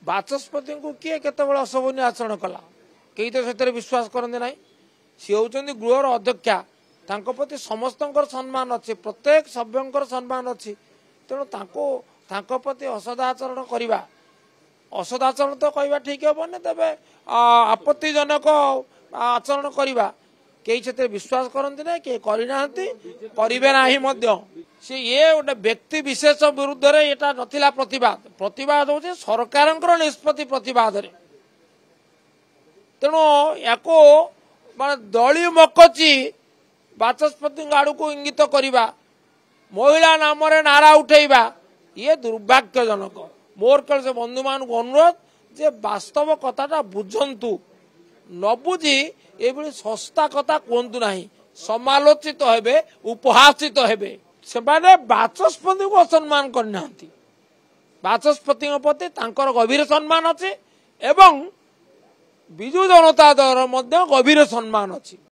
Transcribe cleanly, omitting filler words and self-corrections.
बाचस्पति को किए केतबेले अशोभनीय आचरण कला कई तो से विश्वास करते ना सी होती गृहर अध्यक्षा तांको प्रति समस्त सम्मान अच्छे प्रत्येक सभ्यंकर सम्मान अच्छी तेणु प्रति असदाचरण करवा असदाचरण तो कहवा ठीक हेनी तेरे आपत्तिजनक आचरण करवा कई से विश्वास करते ना किए करना करें ना सी ये गोटे व्यक्ति विशेष विरुद्ध रे एटा नथिला प्रतिवाद प्रतिवाद हूँ सरकार निष्पत्ति प्रतिवाद रे तेणु या मान दलीय मकची बाचस्पति आड़ को इंगित करवा महिला नाम नारा उठेबा ये दुर्भाग्यजनक मोर कल से बंधु मान अनुरोध जे वास्तव कथाटा बुझंतु न बुझी ये सस्ता कथा कहतु ना समालोचित हेबे उपहासित हेबे से बाचस्पति को असम्मान करना बाचस्पति प्रति तांकर गभीर सम्मान अच्छे एवं विजु जनता दल गभीर सम्मान अच्छी।